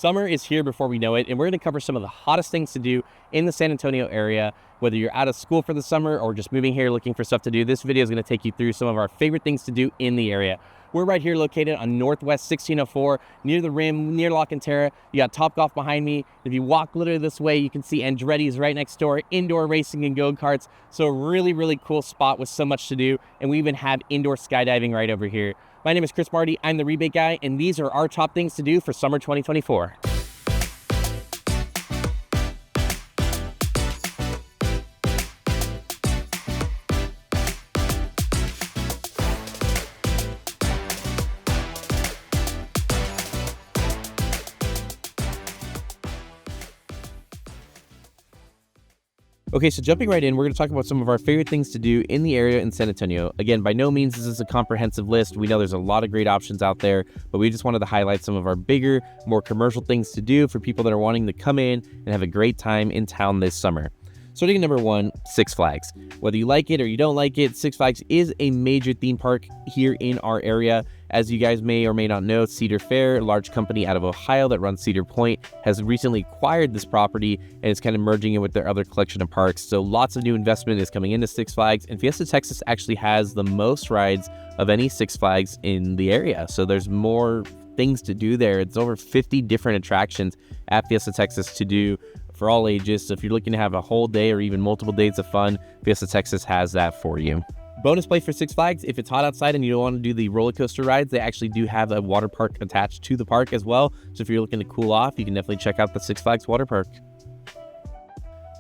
Summer is here before we know it, and we're going to cover some of the hottest things to do in the San Antonio area. Whether you're out of school for the summer or just moving here looking for stuff to do, this video is going to take you through some of our favorite things to do in the area. We're right here located on Northwest 1604, near the rim, near La Cantera. You got TopGolf behind me. If you walk literally this way, you can see Andretti is right next door, indoor racing and go-karts. So a really, really cool spot with so much to do. And we even have indoor skydiving right over here. My name is Marti. I'm the Rebate Guy, and these are our top things to do for summer 2024. Okay, so jumping right in, we're going to talk about some of our favorite things to do in the area in San Antonio. Again, by no means is this a comprehensive list. We know there's a lot of great options out there, but we just wanted to highlight some of our bigger, more commercial things to do for people that are wanting to come in and have a great time in town this summer. Starting at number 1, Six Flags. Whether you like it or you don't like it, Six Flags is a major theme park here in our area. As you guys may or may not know, Cedar Fair, a large company out of Ohio that runs Cedar Point, has recently acquired this property and is kind of merging it with their other collection of parks. So lots of new investment is coming into Six Flags, and Fiesta Texas actually has the most rides of any Six Flags in the area. So there's more things to do there. It's over 50 different attractions at Fiesta Texas to do for all ages. So if you're looking to have a whole day or even multiple days of fun, Fiesta Texas has that for you. Bonus play for Six Flags, if it's hot outside and you don't want to do the roller coaster rides, they actually do have a water park attached to the park as well. So if you're looking to cool off, you can definitely check out the Six Flags water park.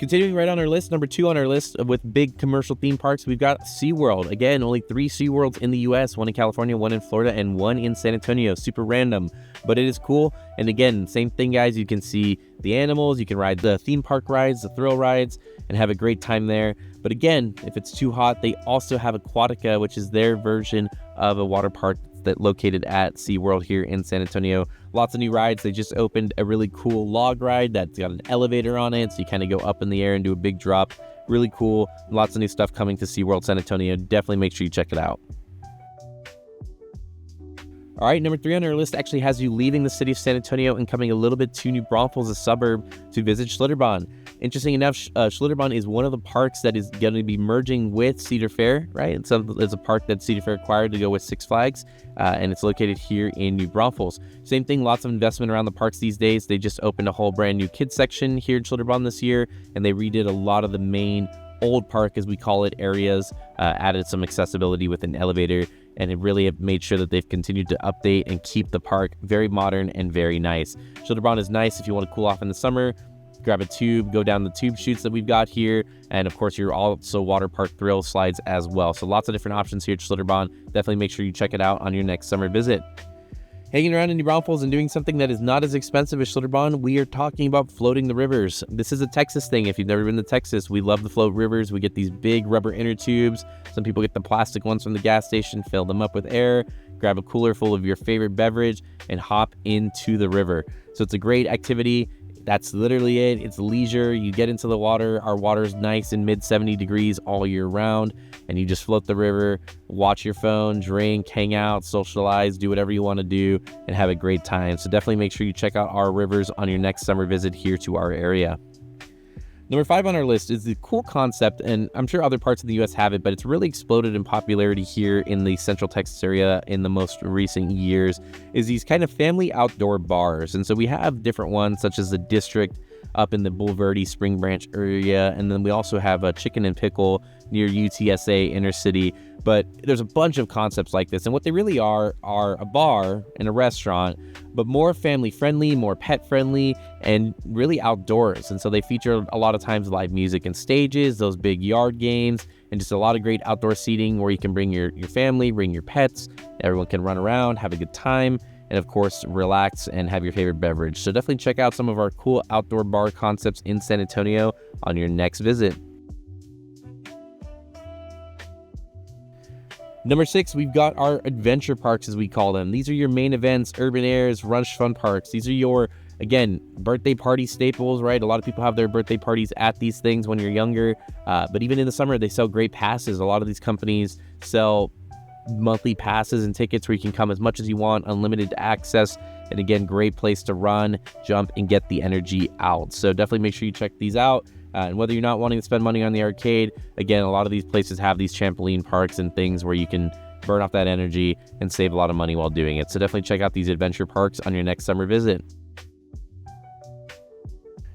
Continuing right on our list, number 2 on our list with big commercial theme parks, we've got SeaWorld. Again, only 3 SeaWorlds in the US, 1 in California, 1 in Florida, and 1 in San Antonio. Super random, but it is cool. And again, same thing, guys. You can see the animals, you can ride the theme park rides, the thrill rides, and have a great time there. But again, if it's too hot, they also have Aquatica, which is their version of a water park that located at SeaWorld here in San Antonio. Lots of new rides. They just opened a really cool log ride that's got an elevator on it, so you kind of go up in the air and do a big drop. Really cool. Lots of new stuff coming to SeaWorld San Antonio. Definitely make sure you check it out. All right, number 3 on our list actually has you leaving the city of San Antonio and coming a little bit to New Braunfels, a suburb, to visit Schlitterbahn. Interesting enough, Schlitterbahn is one of the parks that is going to be merging with Cedar Fair, right? It's a park that Cedar Fair acquired to go with Six Flags, and it's located here in New Braunfels. Same thing, lots of investment around the parks these days. They just opened a whole brand new kids section here in Schlitterbahn this year, and they redid a lot of the main old park, as we call it, areas, added some accessibility with an elevator, and it really have made sure that they've continued to update and keep the park very modern and very nice. Schlitterbahn is nice if you want to cool off in the summer. Grab a tube, go down the tube chutes that we've got here, and of course you're also water park thrill slides as well. So lots of different options here at Schlitterbahn. Definitely make sure you check it out on your next summer visit. Hanging around in New Braunfels and doing something that is not as expensive as Schlitterbahn, we are talking about floating the rivers. This is a Texas thing. If you've never been to Texas, we love to float rivers. We get these big rubber inner tubes. Some people get the plastic ones from the gas station, fill them up with air, grab a cooler full of your favorite beverage, and hop into the river. So it's a great activity. That's literally it. It's leisure. You get into the water. Our water's nice and mid 70 degrees all year round, and you just float the river, watch your phone, drink, hang out, socialize, do whatever you want to do, and have a great time. So definitely make sure you check out our rivers on your next summer visit here to our area. Number 5 on our list is the cool concept, and I'm sure other parts of the U.S. have it, but it's really exploded in popularity here in the Central Texas area in the most recent years, is these kind of family outdoor bars. And so we have different ones, such as the District up in the Bulverde Spring Branch area, and then we also have a Chicken and Pickle near UTSA Inner City. But there's a bunch of concepts like this, and what they really are a bar and a restaurant, but more family friendly, more pet friendly, and really outdoors. And so they feature a lot of times live music and stages, those big yard games, and just a lot of great outdoor seating where you can bring your family, bring your pets, everyone can run around, have a good time, and of course relax and have your favorite beverage. So definitely check out some of our cool outdoor bar concepts in San Antonio on your next visit. Number 6, we've got our adventure parks, as we call them. These are your main events, urban airs, Rush Fun Parks. These are your, again, birthday party staples, right? A lot of people have their birthday parties at these things when you're younger, but even in the summer, they sell great passes. A lot of these companies sell monthly passes and tickets where you can come as much as you want, unlimited access, And again, great place to run, jump, and get the energy out. So definitely make sure you check these out. And whether you're not wanting to spend money on the arcade, again, a lot of these places have these trampoline parks and things where you can burn off that energy and save a lot of money while doing it. So definitely check out these adventure parks on your next summer visit.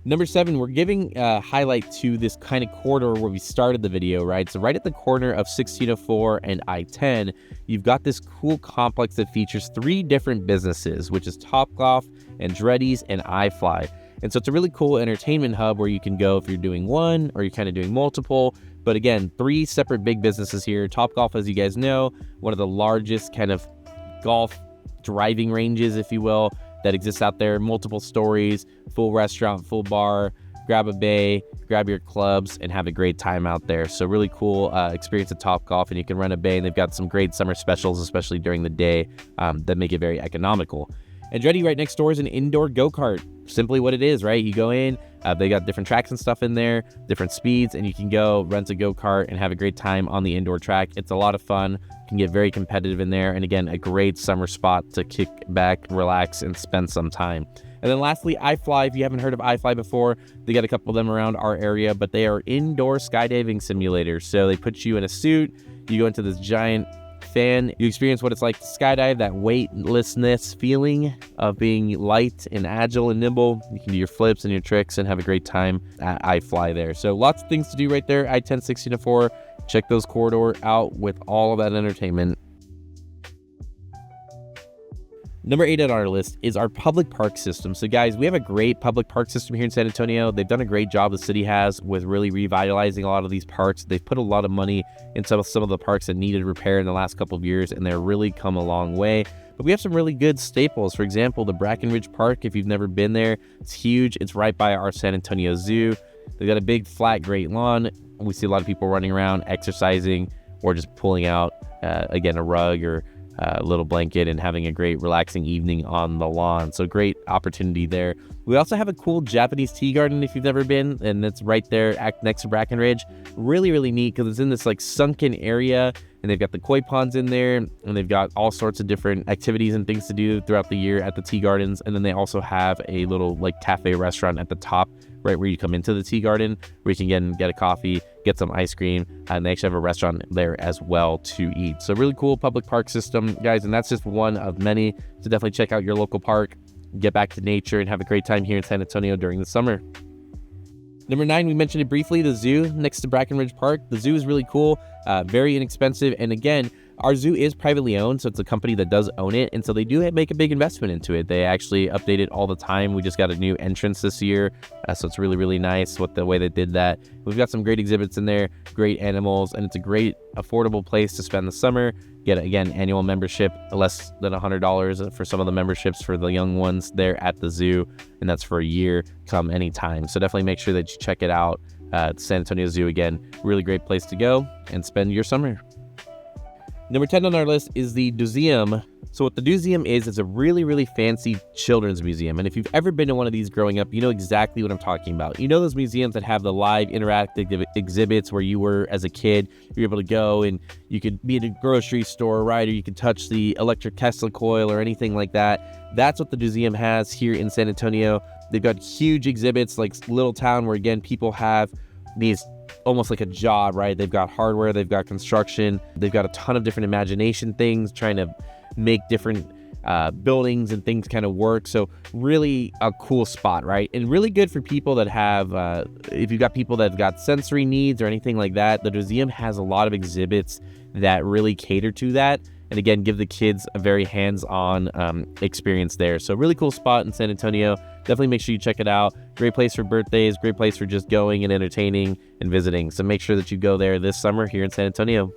Number 7, we're giving a highlight to this kind of corridor where we started the video, right? So right at the corner of 1604 and I-10, you've got this cool complex that features 3 different businesses, which is TopGolf, Andretti's, and iFLY. And so it's a really cool entertainment hub where you can go if you're doing one or you're kind of doing multiple. But again, 3 separate big businesses here. TopGolf, as you guys know, one of the largest kind of golf driving ranges, if you will, that exists out there. Multiple stories, full restaurant, full bar, grab a bay, grab your clubs, and have a great time out there. So really cool experience at TopGolf, and you can rent a bay, and they've got some great summer specials, especially during the day, that make it very economical. Andretti right next door is an indoor go-kart. Simply what it is, right? You go in, they got different tracks and stuff in there, different speeds, and you can go rent a go-kart and have a great time on the indoor track. It's a lot of fun. You can get very competitive in there, and again, a great summer spot to kick back, relax, and spend some time. And then lastly, iFLY. If you haven't heard of iFLY before, they got a couple of them around our area, but they are indoor skydiving simulators. So they put you in a suit, you go into this giant fan, you experience what it's like to skydive, that weightlessness feeling of being light and agile and nimble. You can do your flips and your tricks and have a great time at iFLY there. So lots of things to do right there. I-10, 1604. Check those corridor out with all of that entertainment. Number 8 on our list is our public park system. So guys, we have a great public park system here in San Antonio. They've done a great job, the city has, with really revitalizing a lot of these parks. They've put a lot of money into some of the parks that needed repair in the last couple of years, and they're really come a long way. But we have some really good staples. For example, the Brackenridge Park, if you've never been there, it's huge. It's right by our San Antonio Zoo. They've got a big, flat, great lawn. We see a lot of people running around, exercising, or just pulling out, again, a rug or a little blanket and having a great relaxing evening on the lawn. So great opportunity there. We also have a cool Japanese tea garden if you've never been, and it's right there next to Brackenridge. Really, really neat because it's in this like sunken area, and they've got the koi ponds in there, and they've got all sorts of different activities and things to do throughout the year at the tea gardens. And then they also have a little like cafe restaurant at the top, right where you come into the tea garden, where you can get a coffee, get some ice cream, and they actually have a restaurant there as well to eat. So really cool public park system, guys, and that's just one of many. So definitely check out your local park, get back to nature, and have a great time here in San Antonio during the summer. Number 9, we mentioned it briefly, the zoo next to Brackenridge Park. The zoo is really cool, very inexpensive, and again, our zoo is privately owned, so it's a company that does own it, and so they do make a big investment into it. They actually update it all the time. We just got a new entrance this year, so it's really, really nice with the way they did that. We've got some great exhibits in there, great animals, and it's a great, affordable place to spend the summer. Get, again, annual membership, less than $100 for some of the memberships for the young ones there at the zoo, and that's for a year, come anytime. So definitely make sure that you check it out. San Antonio Zoo, again, really great place to go and spend your summer. Number 10 on our list is the DoSeum. So what the DoSeum is a really, really fancy children's museum. And if you've ever been to one of these growing up, you know exactly what I'm talking about. You know those museums that have the live interactive exhibits where you were as a kid, you're able to go and you could be in a grocery store, right? Or you could touch the electric Tesla coil or anything like that. That's what the DoSeum has here in San Antonio. They've got huge exhibits like Little Town, where again, people have these almost like a job, right? They've got hardware, they've got construction, they've got a ton of different imagination things, trying to make different buildings and things kind of work. So really a cool spot, right? And really good for people that have, if you've got people that have got sensory needs or anything like that, the DoSeum has a lot of exhibits that really cater to that. And again, give the kids a very hands-on experience there. So really cool spot in San Antonio. Definitely make sure you check it out. Great place for birthdays, great place for just going and entertaining and visiting. So make sure that you go there this summer here in San Antonio.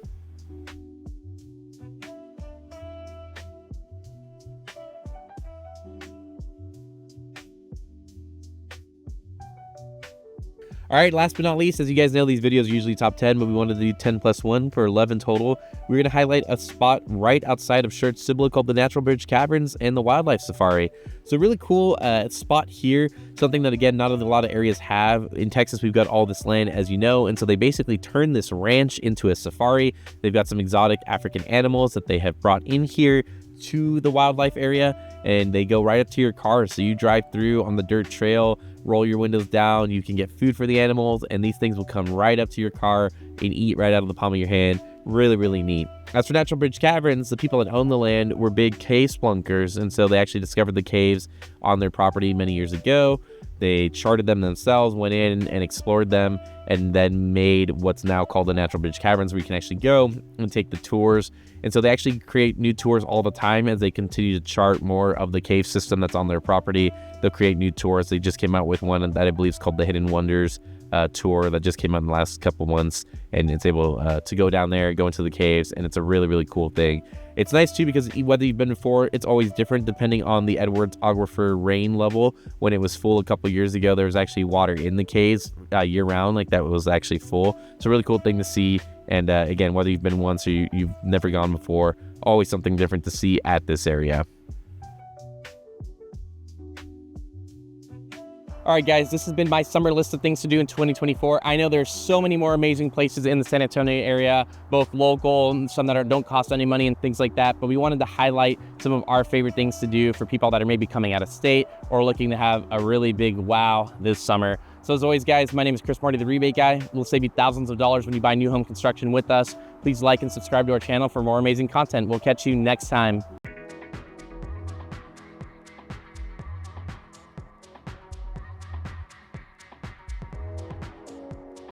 All right, last but not least, as you guys know, these videos are usually top 10, but we wanted to do 10 plus 1 for 11 total. We're going to highlight a spot right outside of Schertz, Cibolo called the Natural Bridge Caverns and the Wildlife Safari. So really cool spot here, something that, again, not a lot of areas have. In Texas, we've got all this land, as you know, and so they basically turned this ranch into a safari. They've got some exotic African animals that they have brought in here to the wildlife area, and they go right up to your car. So you drive through on the dirt trail, roll your windows down, you can get food for the animals, and these things will come right up to your car and eat right out of the palm of your hand. Really, really neat. As for Natural Bridge Caverns, the people that own the land were big cave splunkers, and so they actually discovered the caves on their property many years ago. They charted them themselves, went in and explored them, and then made what's now called the Natural Bridge Caverns, where you can actually go and take the tours. And so they actually create new tours all the time as they continue to chart more of the cave system that's on their property. They'll create new tours. They just came out with one that I believe is called the Hidden Wonders tour that just came out in the last couple months, and it's able to go down there, go into the caves, and it's a really, really cool thing. It's nice too because whether you've been before, it's always different depending on the Edwards Aquifer rain level. When it was full a couple years ago, there was actually water in the caves year round, like that was actually full. It's a really cool thing to see. And again, whether you've been once or you've never gone before, always something different to see at this area. All right, guys, this has been my summer list of things to do in 2024. I know there's so many more amazing places in the San Antonio area, both local and some that don't cost any money and things like that. But we wanted to highlight some of our favorite things to do for people that are maybe coming out of state or looking to have a really big wow this summer. So as always, guys, my name is Marti, the Rebate Guy. We'll save you thousands of dollars when you buy new home construction with us. Please like and subscribe to our channel for more amazing content. We'll catch you next time.